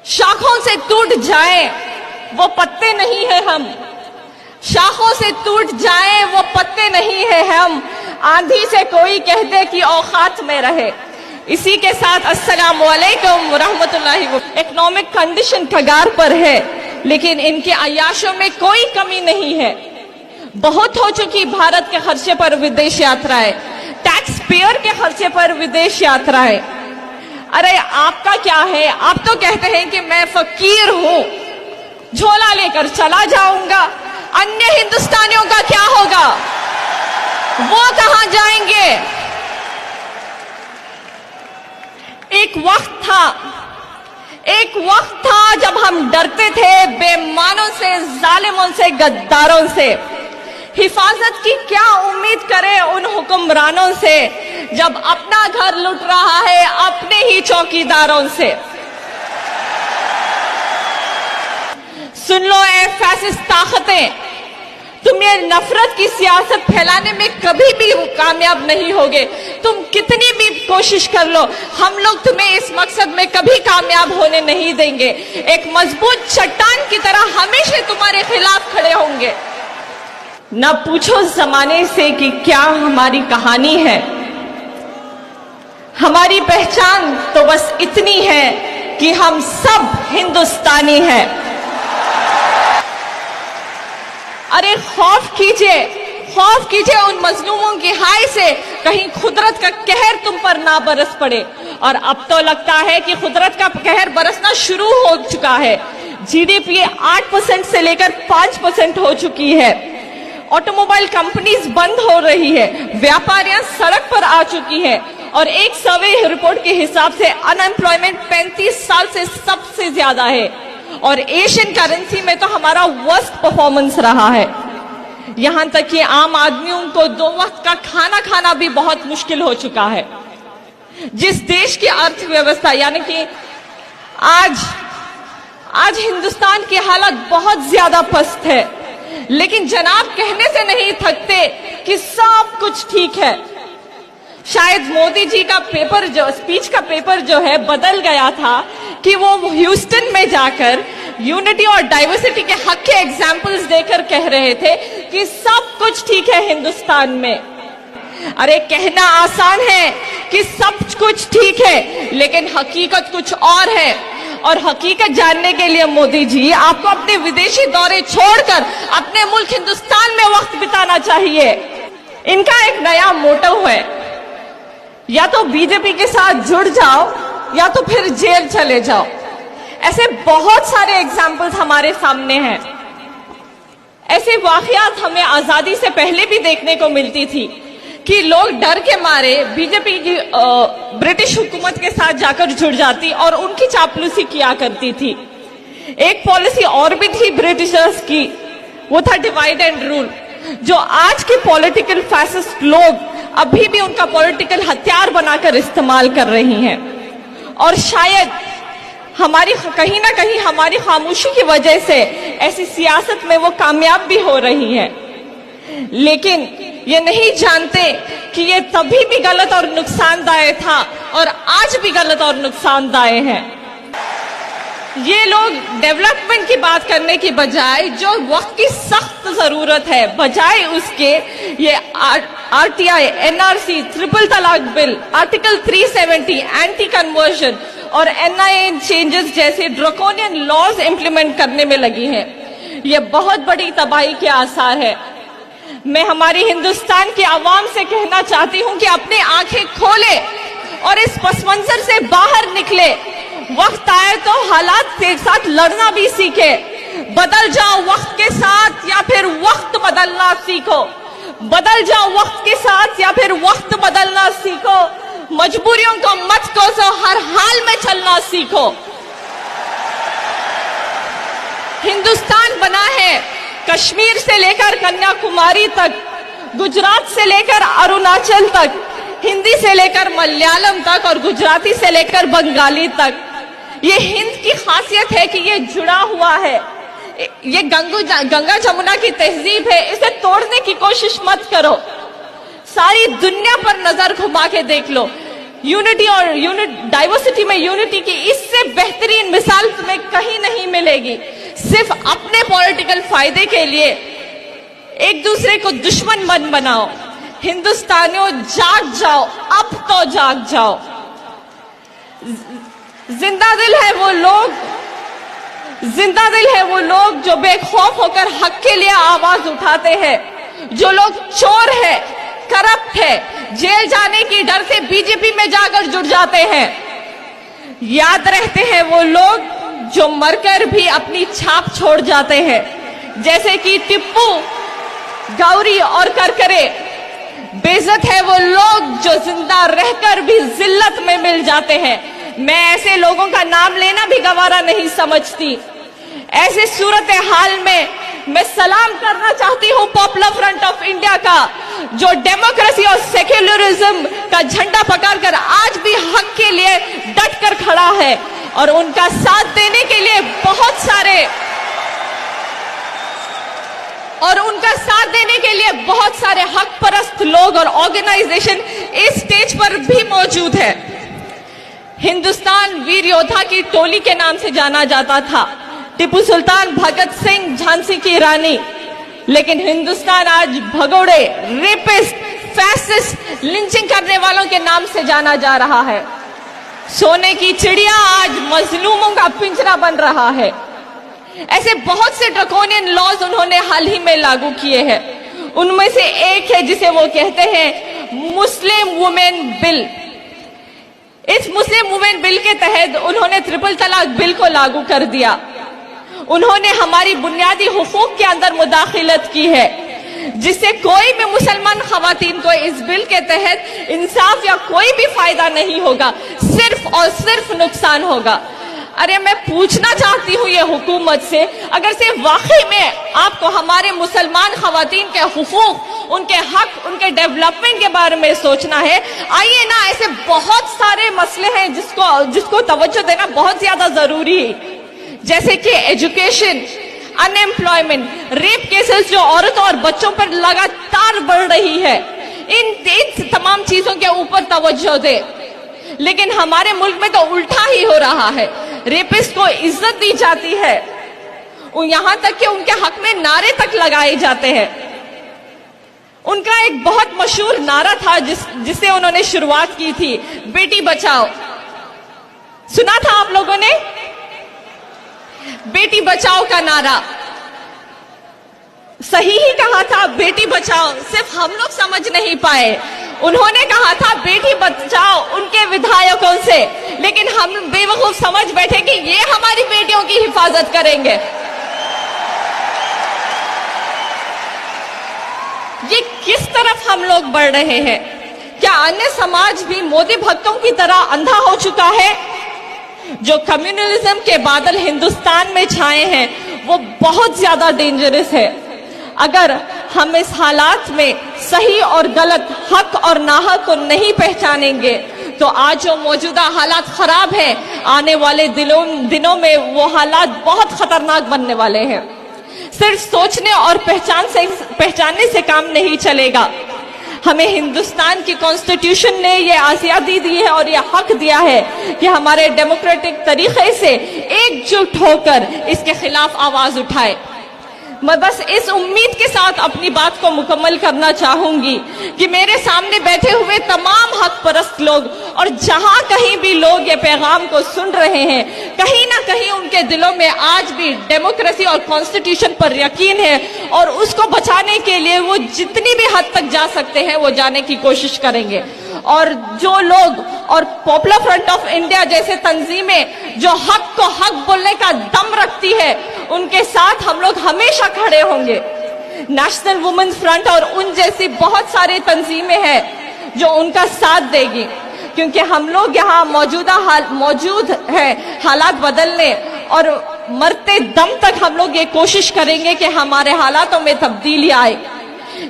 शाखों से टूट जाए वो पत्ते नहीं है हम, शाखों से टूट जाए वो पत्ते नहीं है हम, आंधी से कोई कह दे कि औकात में रहे। इसी के साथ अस्सलाम वालेकुम रहमतुल्लाहि। इकोनॉमिक कंडीशन कगार पर है, लेकिन इनके अयाशों में कोई कमी नहीं है। बहुत हो चुकी भारत के खर्चे पर विदेश यात्राएं, टैक्स पेयर के खर्चे पर विदेश यात्राएं। अरे आपका क्या है? आप तो कहते हैं कि मैं फकीर हूं, झोला लेकर चला जाऊंगा। अन्य हिंदुस्तानियों का क्या होगा? वो कहां जाएंगे? एक वक्त था जब हम डरते थे बेईमानों से, जालिमों से, गद्दारों से। हिफाजत की क्या उम्मीद करें उन हुक्मरानों से जब अपना घर लुट रहा है अपने ही चौकीदारों से। सुन लो ए फैसिस्ट ताकतें, तुम ये नफरत की सियासत फैलाने में कभी भी कामयाब नहीं होगे। तुम कितनी भी कोशिश कर लो, हम लोग तुम्हें इस मकसद में कभी कामयाब होने नहीं देंगे। एक मजबूत चट्टान की तरह हमेशा तुम्हारे खिलाफ खड़े होंगे। न पूछो जमाने से कि क्या हमारी कहानी है, हमारी पहचान तो बस इतनी है कि हम सब हिंदुस्तानी हैं। अरे खौफ कीजिए उन मजलूमों की हाय से, कहीं खुदरत का कहर तुम पर ना बरस पड़े। और अब तो लगता है कि खुदरत का कहर बरसना शुरू हो चुका है। जीडीपी 8% से लेकर 5% हो चुकी है। ऑटोमोबाइल कंपनीज बंद हो रही है, व्यापारियां सड़क पर आ चुकी है। और एक सर्वे रिपोर्ट के हिसाब से अनएम्प्लॉयमेंट 35 साल से सबसे ज्यादा है। और एशियन करेंसी में तो हमारा वर्स्ट परफॉर्मेंस रहा है। यहां तक कि आम आदमियों को 2 वक्त का खाना खाना भी बहुत मुश्किल हो चुका है। जिस देश की अर्थव्यवस्था यानी कि आज हिंदुस्तान की हालत बहुत ज्यादा पस्त है, लेकिन जनाब कहने से नहीं थकते कि सब कुछ ठीक है। शायद मोदी जी का स्पीच का पेपर जो है बदल गया था कि वो ह्यूस्टन में जाकर यूनिटी और डाइवर्सिटी के हक के एग्जाम्पल्स देकर कह रहे थे कि सब कुछ ठीक है हिंदुस्तान में। अरे कहना आसान है कि सब कुछ ठीक है, लेकिन हकीकत कुछ और है। और हकीकत जानने के लिए मोदी जी आपको अपने विदेशी दौरे छोड़कर अपने मुल्क हिंदुस्तान में वक्त बिताना चाहिए। इनका एक नया मोटो है, या तो बीजेपी के साथ जुड़ जाओ या तो फिर जेल चले जाओ। ऐसे बहुत सारे एग्जाम्पल्स हमारे सामने हैं। ऐसे वाकयात हमें आजादी से पहले भी देखने को मिलती थी कि लोग डर के मारे बीजेपी की ब्रिटिश हुकूमत के साथ जाकर जुड़ जाती और उनकी चापलूसी किया करती थी। एक पॉलिसी और भी थी ब्रिटिशर्स की, वो था डिवाइड एंड रूल, जो आज के पॉलिटिकल फैसिस्ट लोग अभी भी उनका पॉलिटिकल हथियार बनाकर इस्तेमाल कर रही हैं। और शायद कहीं ना कहीं हमारी खामोशी की वजह से ऐसी सियासत में वो कामयाब भी हो रही है। लेकिन ये नहीं जानते कि ये तभी भी गलत और नुकसानदायक था और आज भी गलत और नुकसानदायक है। ये लोग डेवलपमेंट की बात करने की बजाय जो वक्त की सख्त जरूरत है, बजाय उसके ये आरटीआई, एनआरसी, ट्रिपल तलाक बिल, आर्टिकल 370, एंटी कन्वर्जन और एनआईए चेंजेस जैसे ड्रैकोनियन लॉज इंप्लीमेंट करने में लगी हैं। ये बहुत बड़ी तबाही के आसार है। मैं हमारी हिंदुस्तान के आवाम से कहना चाहती हूं कि अपनी आंखें खोले और इस पस मंजर से बाहर निकले। वक्त आए तो हालात के साथ लड़ना भी सीखे। बदल जाओ वक्त के साथ या फिर वक्त बदलना सीखो। बदल जाओ वक्त के साथ या फिर वक्त बदलना सीखो। मजबूरियों को मत कोसो, हर हाल में चलना सीखो। हिंदुस्तान बना है कश्मीर से लेकर कन्याकुमारी तक, गुजरात से लेकर अरुणाचल तक, हिंदी से लेकर मलयालम तक और गुजराती से लेकर बंगाली तक। ये हिंद की खासियत है कि ये जुड़ा हुआ है। ये गंगा जमुना की तहजीब है, इसे तोड़ने की कोशिश मत करो। सारी दुनिया पर नजर घुमा के देख लो, यूनिटी और डाइवर्सिटी में यूनिटी की इससे बेहतरीन मिसाल तुम्हें چلے گی. صرف اپنے پولیٹیکل فائدے کے لیے ایک دوسرے کو دشمن مت بناؤ. ہندوستانیوں جاگ جاؤ، اب تو جاگ جاؤ. زندہ دل ہے وہ لوگ جو بے خوف ہو کر حق کے لیے آواز اٹھاتے ہیں. جو لوگ چور ہے، کرپٹ ہے، جیل جانے کی ڈر سے بی جے پی میں جا کر جڑ جاتے ہیں. یاد رہتے ہیں وہ لوگ جو مر کر بھی اپنی چھاپ چھوڑ جاتے ہیں، جیسے کہ ٹپو، گوری اور کرکرے. بے عزت ہے وہ لوگ جو زندہ رہ کر بھی ذلت میں مل جاتے ہیں. میں ایسے لوگوں کا نام لینا بھی گوارا نہیں سمجھتی. ایسے صورتحال میں میں سلام کرنا چاہتی ہوں پاپولر فرنٹ آف انڈیا کا، جو ڈیموکریسی اور سیکولرزم کا جھنڈا پکڑ کر آج بھی حق کے لیے ڈٹ کر کھڑا ہے. اور ان کا ساتھ دینے کے لیے بہت سارے حق پرست لوگ اور آرگنائزیشن اس سٹیج پر بھی موجود ہے. ہندوستان ویر یودھا کی ٹولی کے نام سے جانا جاتا تھا، ٹیپو سلطان، بھگت سنگھ، جھانسی کی رانی. لیکن ہندوستان آج بھگوڑے، ریپسٹ، فیسسٹ، لنچنگ کرنے والوں کے نام سے جانا جا رہا ہے. سونے کی چڑیا آج مظلوموں کا پنجرا بن رہا ہے. ایسے بہت سے ڈرکونین لاز انہوں نے حال ہی میں لاگو کیے ہیں. ان میں سے ایک ہے جسے وہ کہتے ہیں مسلم وومن بل. اس مسلم وومن بل کے تحت انہوں نے ٹرپل طلاق بل کو لاگو کر دیا. انہوں نے ہماری بنیادی حقوق کے اندر مداخلت کی ہے، جس سے کوئی بھی مسلمان خواتین کو اس بل کے تحت انصاف یا کوئی بھی فائدہ نہیں ہوگا، صرف اور صرف نقصان ہوگا. ارے میں پوچھنا چاہتی ہوں یہ حکومت سے، اگر سے واقعی میں آپ کو ہمارے مسلمان خواتین کے حقوق، ان کے حق، ان کے ڈیولپمنٹ کے بارے میں سوچنا ہے، آئیے نا. ایسے بہت سارے مسئلے ہیں جس کو توجہ دینا بہت زیادہ ضروری ہے، جیسے کہ ایجوکیشن، ان ایمپلائمنٹ، ریپ کیسز جو عورتوں اور بچوں پر لگاتار بڑھ رہی ہے. ان تمام چیزوں کے اوپر توجہ دے. لیکن ہمارے ملک میں تو الٹا ہی ہو رہا ہے. ریپسٹ کو عزت دی جاتی ہے، یہاں تک کہ ان کے حق میں نعرے تک لگائے جاتے ہیں. ان کا ایک بہت مشہور نعرہ تھا جس سے انہوں نے شروعات کی تھی، بیٹی بچاؤ. سنا تھا آپ لوگوں نے؟ بیٹی بچاؤ کا نعرہ صحیح ہی کہا تھا، بیٹی بچاؤ. صرف ہم لوگ سمجھ نہیں پائے. انہوں نے کہا تھا بیٹی بچاؤ ان کے ودھایکوں سے، لیکن ہم بے وقوف سمجھ بیٹھے کہ یہ ہماری بیٹیوں کی حفاظت کریں گے. یہ کس طرف ہم لوگ بڑھ رہے ہیں؟ کیا انیہ سماج بھی مودی بھکتوں کی طرح اندھا ہو چکا ہے؟ جو کمیونلزم کے بادل ہندوستان میں چھائے ہیں وہ بہت زیادہ ڈینجرس ہے. اگر ہم اس حالات میں صحیح اور غلط، حق اور ناحق کو نہیں پہچانیں گے تو آج جو موجودہ حالات خراب ہیں، آنے والے دنوں میں وہ حالات بہت خطرناک بننے والے ہیں. صرف سوچنے اور پہچاننے سے کام نہیں چلے گا. ہمیں ہندوستان کی کانسٹیٹیوشن نے یہ آزادی دی ہے اور یہ حق دیا ہے کہ ہمارے ڈیموکریٹک طریقے سے ایک جٹ ہو کر اس کے خلاف آواز اٹھائے. میں بس اس امید کے ساتھ اپنی بات کو مکمل کرنا چاہوں گی کہ میرے سامنے بیٹھے ہوئے تمام حق پرست لوگ، اور جہاں کہیں بھی لوگ یہ پیغام کو سن رہے ہیں، کہیں نہ کہیں ان کے دلوں میں آج بھی ڈیموکریسی اور کانسٹیٹیوشن پر یقین ہے، اور اس کو بچانے کے لیے وہ جتنی بھی حد تک جا سکتے ہیں وہ جانے کی کوشش کریں گے. اور جو لوگ اور پاپولر فرنٹ آف انڈیا جیسے تنظیمیں جو حق کو حق بولنے کا دم رکھتی ہے، ان کے ساتھ ہم لوگ ہمیشہ کھڑے ہوں گے. نیشنل وومنز فرنٹ اور ان جیسی بہت ساری تنظیمیں ہیں جو ان کا ساتھ دے گی، کیونکہ ہم لوگ یہاں موجود ہیں حالات بدلنے، اور مرتے دم تک ہم لوگ یہ کوشش کریں گے کہ ہمارے حالاتوں میں تبدیلی آئے.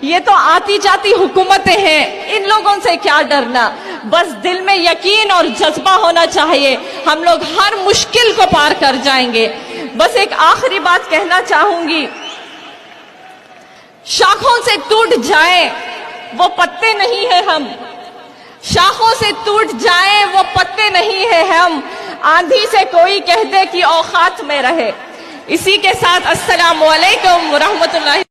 یہ تو آتی جاتی حکومتیں ہیں، ان لوگوں سے کیا ڈرنا، بس دل میں یقین اور جذبہ ہونا چاہیے. ہم لوگ ہر مشکل کو پار کر جائیں گے. بس ایک آخری بات کہنا چاہوں گی، شاخوں سے ٹوٹ جائیں وہ پتے نہیں ہیں ہم، شاخوں سے ٹوٹ جائیں وہ پتے نہیں ہیں ہم. آندھی سے کوئی کہہ دے کہ اوقات میں رہے، इसी के साथ अस्सलाम वालेकुम व रहमतुल्लाहि